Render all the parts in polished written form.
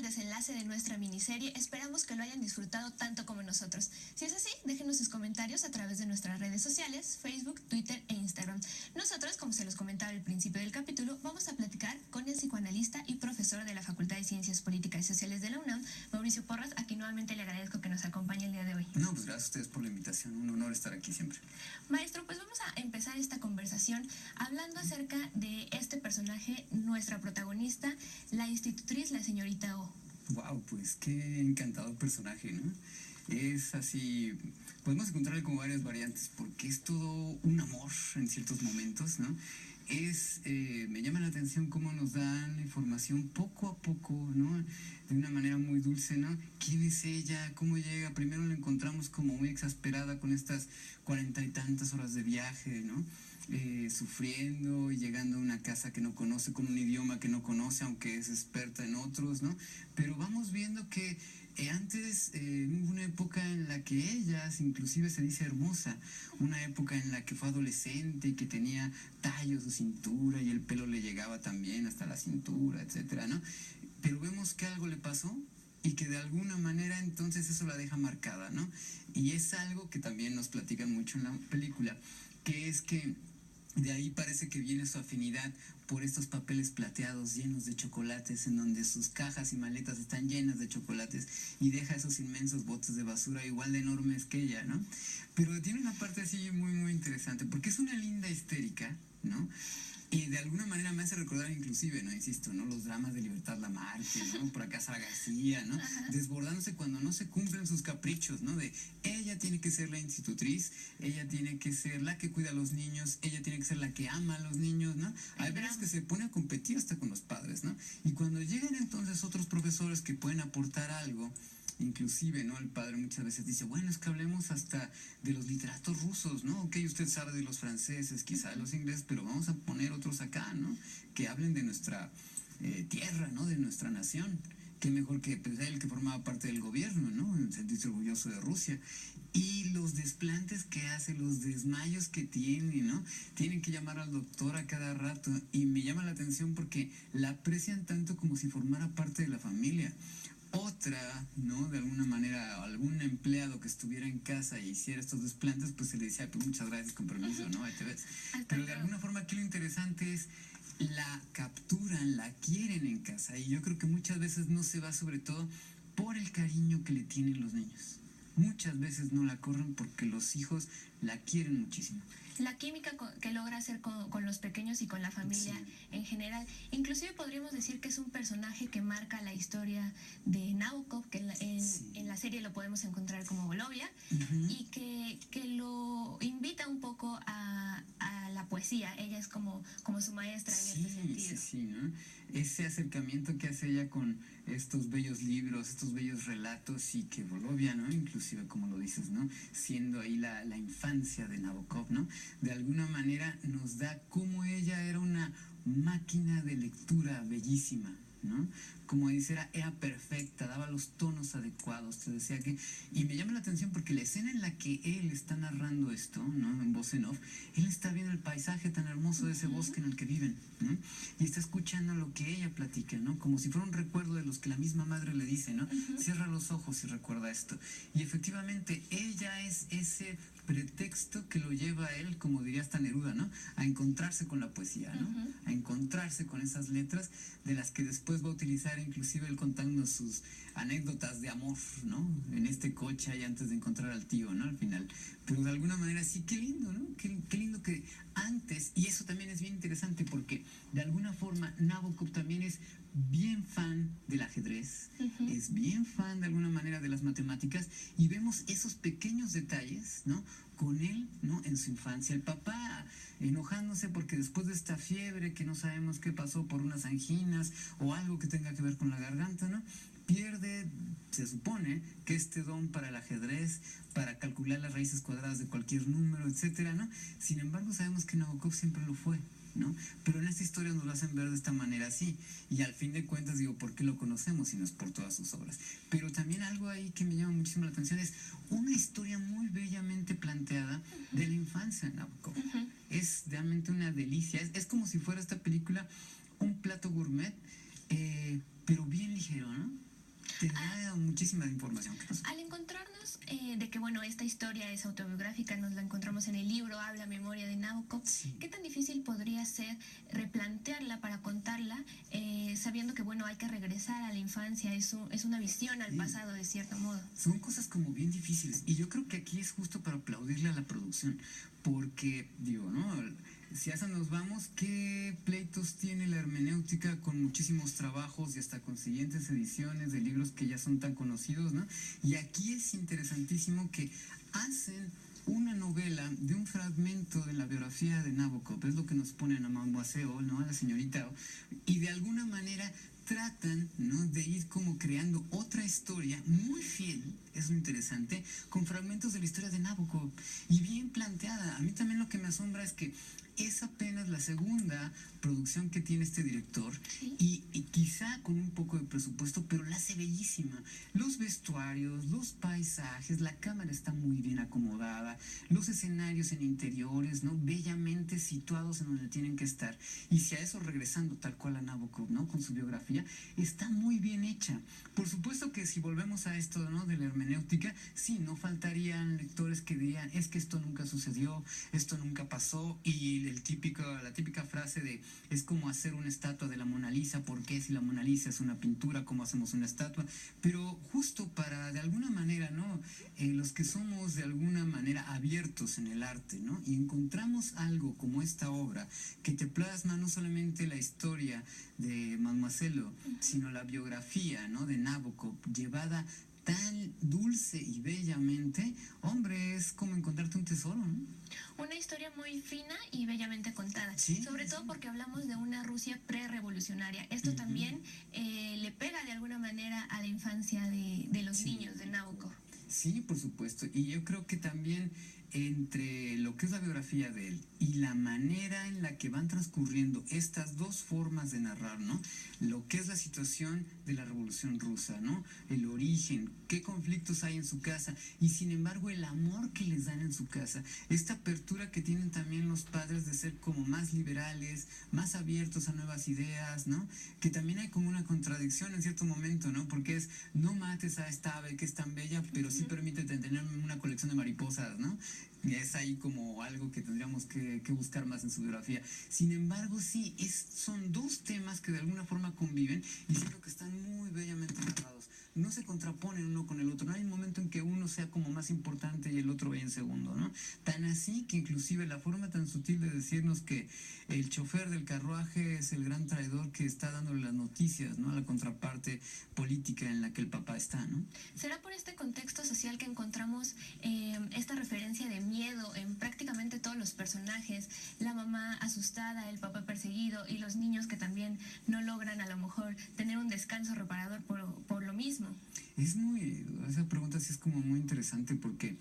desenlace de nuestra miniserie. Esperamos que lo hayan disfrutado tanto como nosotros. Si es así, déjenos sus comentarios a través de nuestras redes sociales, Facebook, Twitter e Instagram. Nosotros, como se los comentaba al principio del capítulo, vamos a platicar con el psicoanalista y profesor de la Facultad de Ciencias Políticas y Sociales de la UNAM, Mauricio Porras, a quien nuevamente le agradezco que nos acompañe el día de hoy. No, pues gracias a ustedes por la invitación, un honor estar aquí siempre. Maestro, pues vamos a empezar esta conversación hablando acerca de este personaje, nuestra protagonista, la institutriz, la señorita O. Wow, pues qué encantador personaje, ¿no? Es así, podemos encontrarle como varias variantes, porque es todo un amor en ciertos momentos, ¿no? Me llama la atención cómo nos dan información poco a poco, ¿no? De una manera muy dulce, ¿no? ¿Quién es ella? ¿Cómo llega? Primero la encontramos como muy exasperada con estas 40 y tantas horas de viaje, ¿no? Sufriendo y llegando a una casa que no conoce, con un idioma que no conoce, aunque es experta en otros, ¿no? Pero vamos viendo que antes hubo una época en la que ella inclusive se dice hermosa, una época en la que fue adolescente y que tenía tallos su cintura y el pelo le llegaba también hasta la cintura, etcétera, ¿no? Pero vemos que algo le pasó y que de alguna manera entonces eso la deja marcada, ¿no? Y es algo que también nos platican mucho en la película, que es que de ahí parece que viene su afinidad por estos papeles plateados llenos de chocolates, en donde sus cajas y maletas están llenas de chocolates y deja esos inmensos botes de basura igual de enormes que ella, ¿no? Pero tiene una parte así muy, muy interesante, porque es una linda histérica, ¿no? Y de alguna manera me hace recordar inclusive, ¿no? Insisto, ¿no? Los dramas de Libertad Lamarque, ¿no? Por acá Sara García, ¿no? Desbordándose cuando no se cumplen sus caprichos, ¿no? De ella tiene que ser la institutriz, ella tiene que ser la que cuida a los niños, ella tiene que ser la que ama a los niños, ¿no? Hay veces que se pone a competir hasta con los padres, ¿no? Y cuando llegan entonces otros profesores que pueden aportar algo, inclusive, ¿no? El padre muchas veces dice, bueno, es que hablemos hasta de los literatos rusos, ¿no? Ok, usted sabe de los franceses, quizá de los ingleses, pero vamos a poner otros acá, ¿no? Que hablen de nuestra tierra, ¿no? De nuestra nación. Qué mejor que pues, él que formaba parte del gobierno, ¿no? Sentirse orgulloso de Rusia. Y los desplantes que hace, los desmayos que tiene, ¿no? Tienen que llamar al doctor a cada rato. Y me llama la atención porque la aprecian tanto como si formara parte de la familia. Otra, ¿no? De alguna manera, algún empleado que estuviera en casa y hiciera estos desplantes, pues se le decía, pues muchas gracias, con permiso, ¿no? Ahí te ves. Pero de alguna forma aquí lo interesante es la capturan, la quieren en casa. Y yo creo que muchas veces no se va sobre todo por el cariño que le tienen los niños. Muchas veces no la corren porque los hijos la quieren muchísimo. La química que logra hacer con los pequeños y con la familia en general. Inclusive podríamos decir que es un personaje que marca la historia de Nabokov, que en la serie lo podemos encontrar como Volovia, y que lo invita un poco a la poesía. Ella es como su maestra en este sentido. Sí, ¿no? Ese acercamiento que hace ella con estos bellos libros, estos bellos relatos, y que Volovia, ¿no? Inclusive, como lo dices, ¿no? Siendo ahí la infancia de Nabokov, ¿no? De alguna manera nos da cómo ella era una máquina de lectura bellísima, ¿no? Como dice, era perfecta, daba los tonos adecuados, te decía que... Y me llama la atención porque la escena en la que él está narrando esto, ¿no? En voz en off, él está viendo el paisaje tan hermoso de ese bosque en el que viven, ¿no? Y está escuchando lo que ella platica, ¿no? Como si fuera un recuerdo de los que la misma madre le dice, ¿no? Cierra los ojos y recuerda esto. Y efectivamente, ella es ese pretexto que lo lleva a él, como diría hasta Neruda, ¿no? A encontrarse con la poesía, ¿no? A encontrarse con esas letras de las que después va a utilizar inclusive él contando sus anécdotas de amor, ¿no? En este coche ahí antes de encontrar al tío, ¿no? Al final. Pero de alguna manera sí, qué lindo, ¿no? Qué lindo que antes, y eso también es bien interesante porque de alguna forma Nabokov también es bien fan del ajedrez, es bien fan de alguna manera de las matemáticas, y vemos esos pequeños detalles, ¿no? Con él, ¿no? En su infancia, el papá enojándose porque después de esta fiebre que no sabemos qué pasó por unas anginas o algo que tenga que ver con la garganta, ¿no? Pierde, se supone, que este don para el ajedrez, para calcular las raíces cuadradas de cualquier número, etcétera, ¿no? Sin embargo, sabemos que Nabokov siempre lo fue, ¿no? Pero en esta historia nos lo hacen ver de esta manera así, y al fin de cuentas digo, ¿por qué lo conocemos si no es por todas sus obras? Pero también algo ahí que me llama muchísimo la atención es una historia muy bellamente planteada de la infancia de Nabokov. Es realmente una delicia, es como si fuera esta película un plato gourmet, pero bien ligero, ¿no? te da muchísima información. Al encontrarnos de que, bueno, esta historia es autobiográfica, nos la encontramos en el libro Habla Memoria de Nabokov, Sí. ¿qué tan difícil podría ser replantearla para contarla, sabiendo que, bueno, hay que regresar a la infancia, es una visión al pasado de cierto modo? Son cosas como bien difíciles, y yo creo que aquí es justo para aplaudirle a la producción, porque, digo, ¿no? Si a eso nos vamos, ¿qué pleitos tiene la hermenéutica con muchísimos trabajos y hasta con siguientes ediciones de libros que ya son tan conocidos, ¿no? Y aquí es interesantísimo que hacen una novela de un fragmento de la biografía de Nabokov, es lo que nos ponen a Mademoiselle, ¿no? A la señorita, y de alguna manera tratan, ¿no?, de ir como creando otra historia muy fiel, es lo interesante, con fragmentos de la historia de Nabokov y bien planteada. A mí también lo que me asombra es que es apenas la segunda producción que tiene este director, ¿sí? y quizá con un poco de presupuesto, pero la hace bellísima. Los vestuarios, los paisajes, la cámara está muy bien acomodada, los escenarios en interiores, ¿no?, bellamente situados en donde tienen que estar. Y si a eso regresando tal cual a Nabokov, ¿no?, con su biografía, está muy bien hecha. Por supuesto que si volvemos a esto, ¿no?, de la hermenéutica, sí, no faltarían lectores que dirían, es que esto nunca sucedió, esto nunca pasó, y la típica frase de, es como hacer una estatua de la Mona Lisa, porque si la Mona Lisa es una pintura, ¿cómo hacemos una estatua? Pero justo para, de alguna manera, ¿no?, los que somos de alguna manera abiertos en el arte, ¿no?, y encontramos algo como esta obra, que te plasma no solamente la historia de Mademoiselle, sino la biografía, ¿no?, de Nabokov, llevada tan dulce y bellamente, hombre, es como encontrarte un tesoro, ¿no? Una historia muy fina y bellamente contada, sí, sobre todo porque hablamos de una Rusia pre-revolucionaria. Esto también le pega de alguna manera a la infancia de los niños de Nabokov. Sí, por supuesto, y yo creo que también entre lo que es la biografía de él y la manera en la que van transcurriendo estas dos formas de narrar, ¿no?, lo que es la situación de la Revolución Rusa, ¿no?, el origen, qué conflictos hay en su casa, y sin embargo el amor que les dan en su casa, esta apertura que tienen también los padres de ser como más liberales, más abiertos a nuevas ideas, ¿no?, que también hay como una contradicción en cierto momento, ¿no?, porque es, no mates a esta ave que es tan bella, pero sí permítete tener una colección de mariposas, ¿no? Y es ahí como algo que tendríamos que buscar más en su biografía. Sin embargo, sí, son dos temas que de alguna forma conviven y siento que están muy bellamente narrados. No se contraponen uno con el otro. No hay un momento en que uno sea como más importante y el otro vaya en segundo, ¿no? Tan así que inclusive la forma tan sutil de decirnos que el chofer del carruaje es el gran traidor que está dándole las noticias, ¿no?, a la contraparte política en la que el papá está, ¿no? ¿Será por este contexto social que encontramos esta referencia de miedo en prácticamente todos los personajes? La mamá asustada, el papá perseguido y los niños que también no logran a lo mejor tener un descanso reparador por lo mismo. Esa pregunta sí es como muy interesante porque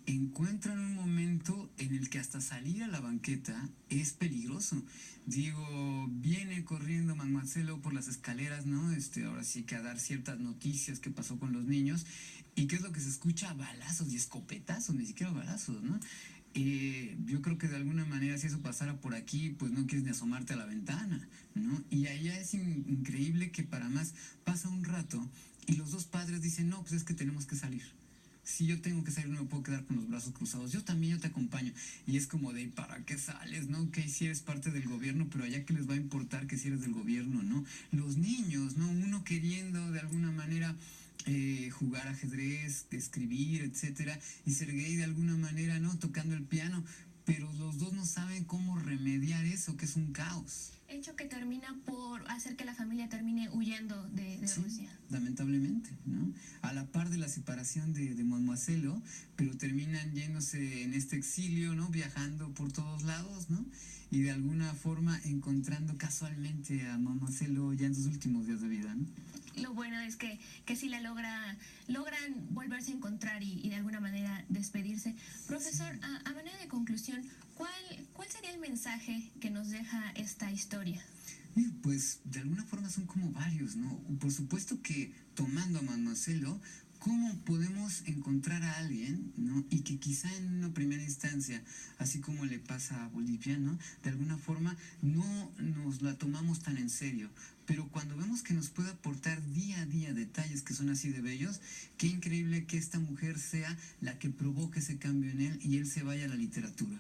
encuentran un momento en el que hasta salir a la banqueta es peligroso. Digo, viene corriendo Mademoiselle por las escaleras, ¿no? Ahora sí que a dar ciertas noticias que pasó con los niños. ¿Y qué es lo que se escucha? Balazos y escopetazos, ni siquiera balazos, ¿no? Yo creo que de alguna manera si eso pasara por aquí, pues no quieres ni asomarte a la ventana, ¿no? Y allá es increíble que para más pasa un rato y los dos padres dicen, no, pues es que tenemos que salir. Si yo tengo que salir, no me puedo quedar con los brazos cruzados. Yo también, yo te acompaño. Y es como de, ¿para qué sales, no? Que si eres parte del gobierno, pero allá que les va a importar que si eres del gobierno, ¿no? Los niños, ¿no? Uno queriendo de alguna manera jugar ajedrez, escribir, etcétera, y Sergei de alguna manera, ¿no?, tocando el piano, pero los dos no saben cómo remediar eso, que es un caos. Hecho que termina por hacer que la familia termine huyendo de Rusia. Lamentablemente, ¿no? A la par de la separación de Mademoiselle, pero terminan yéndose en este exilio, ¿no?, viajando por todos lados, ¿no?, y de alguna forma encontrando casualmente a Mademoiselle ya en sus últimos días de vida, ¿no? Lo bueno es que sí logran volverse a encontrar y de alguna manera despedirse. Profesor, sí. A manera de conclusión, ¿cuál sería el mensaje que nos deja esta historia? Pues de alguna forma son como varios, ¿no? Por supuesto que tomando a Mademoiselle, ¿cómo podemos encontrar a alguien, ¿no?, y que quizá en una primera instancia, así como le pasa a Bolivia, ¿no?, de alguna forma no nos la tomamos tan en serio, pero cuando vemos que nos puede aportar día a día detalles son así de bellos. Qué increíble que esta mujer sea la que provoque ese cambio en él y él se vaya a la literatura.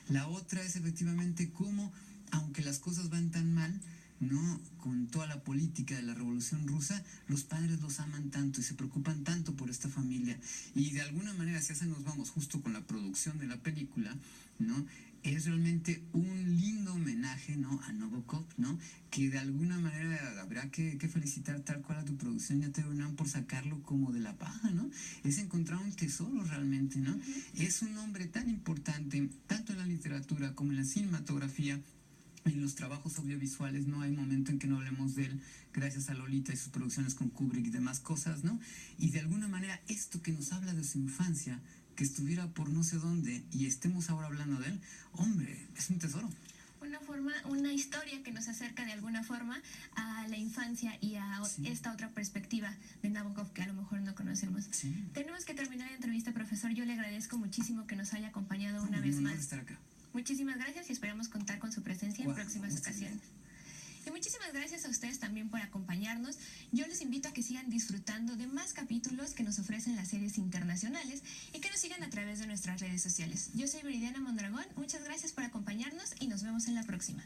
La otra es efectivamente cómo, aunque las cosas van tan mal, ¿no? Con toda la política de la Revolución Rusa, los padres los aman tanto y se preocupan tanto por esta familia. Y de alguna manera, si así nos vamos justo con la producción de la película, ¿no? Es realmente un lindo homenaje, ¿no? A Nabokov, ¿no? Que de alguna manera habrá que felicitar tal cual a tu producción y a TV UNAM por sacarlo como de la paja, ¿no? Es encontrar un tesoro realmente, ¿no? Es un hombre tan importante, tanto en la literatura como en la cinematografía, en los trabajos audiovisuales. No hay momento en que no hablemos de él, gracias a Lolita y sus producciones con Kubrick y demás cosas, ¿no? Y de alguna manera esto que nos habla de su infancia, que estuviera por no sé dónde y estemos ahora hablando de él, hombre, es un tesoro. Una historia que nos acerca de alguna forma a la infancia y a esta otra perspectiva de Nabokov que a lo mejor no conocemos. Sí. Tenemos que terminar la entrevista, profesor. Yo le agradezco muchísimo que nos haya acompañado una vez más. Estar acá. Muchísimas gracias y esperamos contar con su presencia en próximas ocasiones. Y muchísimas gracias a ustedes también por acompañarnos. Yo les invito a que sigan disfrutando de más capítulos que nos ofrecen las series internacionales y que nos sigan a través de nuestras redes sociales. Yo soy Viridiana Mondragón, muchas gracias por acompañarnos y nos vemos en la próxima.